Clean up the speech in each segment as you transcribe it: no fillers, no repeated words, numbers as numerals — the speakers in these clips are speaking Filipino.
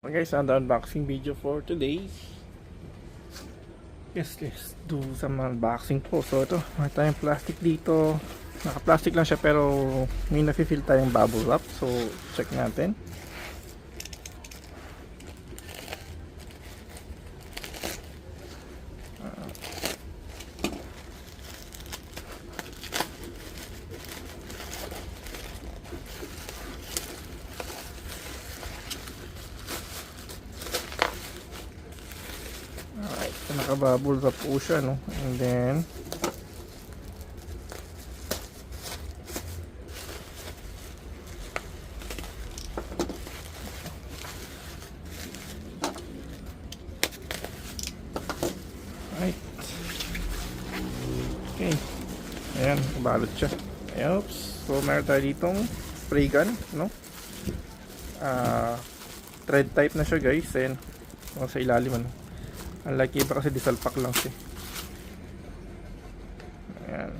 Okay guys, ang unboxing video for today. Yes, let's do some unboxing po. So ito, may tayong plastic dito. Naka-plastic lang siya pero may nafe-feel tayong bubble wrap. So check natin. Alright, so naka-bubble wrap po siya, no? And then right. Okay. Ayan, balot siya. Oops. So meron tayo ditong spray gun, no? Thread type na siya guys. Ayan. O, sa ilalim, ano? Unlike iba kasi disalpak lang siya. Ayan.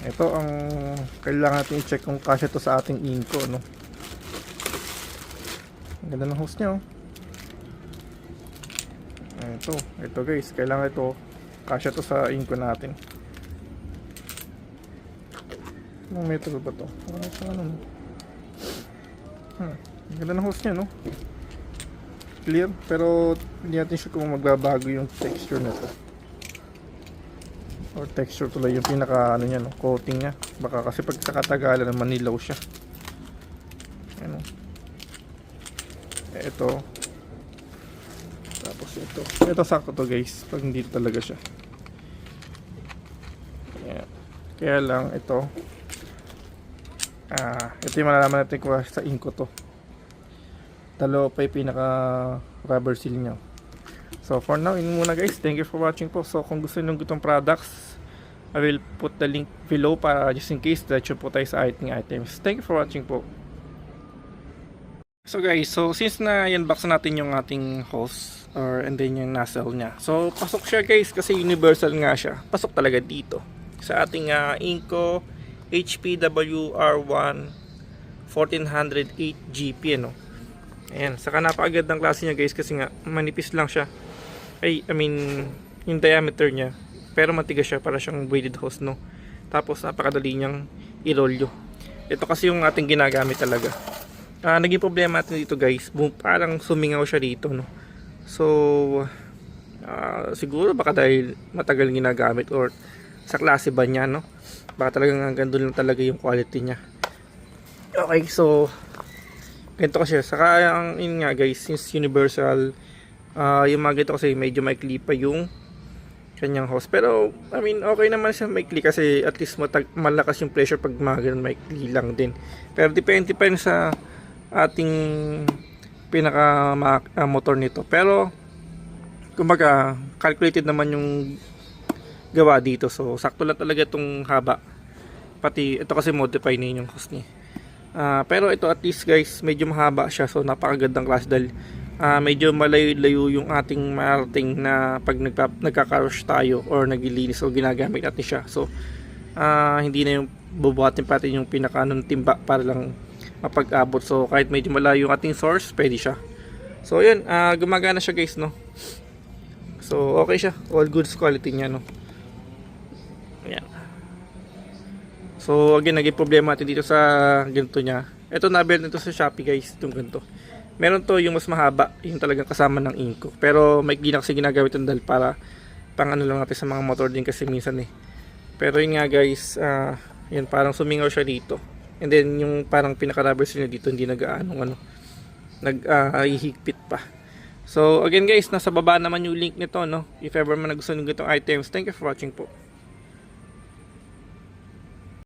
Ito ang kailangan natin i-check kung kasya to sa ating inko, no? Ang ganda ng hose niya, oh. Ito guys, kailangan ito kasya to sa inko natin. Anong metal ba to? Ano? Ang ganda ng hose niya, no? Clear, pero hindi natin sure kung magbabago yung texture nito. Or texture tuloy yung pinaka ano niya, no? Coating niya. Baka kasi pag sa katagalan naman nilaw siya. Ano? Ito. Tapos ito sakto to guys, pag hindi talaga siya. Ayan. Kaya lang ito yung malalaman natin kung sa inko to. Dalawa pa yung pinaka rubber seal nya. So for now, yun muna guys. Thank you for watching po. So kung gusto nyo itong products, I will put the link below para just in case that po tayo sa ating items. Thank you for watching po. So guys, since na i-unbox natin yung ating hose and then yung nozzle nya. So pasok siya guys kasi universal nga siya. Pasok talaga dito sa ating Inco HPWR1 1408GP, ano. Ayan, saka napakagad ng klase niya guys kasi nga manipis lang siya. I mean yung diameter niya, pero matigas siya para siyang braided hose, no. Tapos napakadali niyang i-rolyo. Ito kasi yung ating ginagamit talaga. Naging problema natin dito guys, parang sumingaw siya dito, no. So siguro baka dahil matagal ginagamit or sa klase ba niya, no. Baka talagang hanggang doon lang talaga yung quality niya. Okay, so ganito kasi. Saka yun nga guys, since universal, yung mga ganito kasi medyo maikli pa yung kanyang hose. Pero I mean okay naman siya maikli kasi at least malakas yung pressure pag mga ganun maikli lang din. Pero depende pa rin sa ating pinaka motor nito. Pero kumbaga calculated naman yung gawa dito. So sakto lang talaga itong haba. Pati ito kasi modify na yung hose niya. Pero ito at least guys, medyo mahaba siya. So napakagandang klase dahil medyo malayo-layo yung ating marating na pag nagkakarush tayo or naglilinis o ginagamit natin siya. So hindi na yung bubuhatin pa natin yung pinaka timba para lang mapag-abot. So kahit medyo malayo yung ating source, pwede siya. So yun, gumagana siya guys, no. So okay siya, all goods quality niya, no. Ayan. So again, naging problema natin dito sa ganito niya. Ito nabili nito sa Shopee guys, itong ganito. Meron to yung mas mahaba, yung talagang kasama ng inko. Pero may gina kasi ginagamit yung dahil para pang ano lang natin sa mga motor din kasi minsan eh. Pero yun nga guys, yun parang sumingaw siya dito. And then yung parang pinaka-rubber seal niya dito hindi nag-higpit pa. So again guys, nasa baba naman yung link nito, no. If ever man nagustuhan ng ganitong items, thank you for watching po.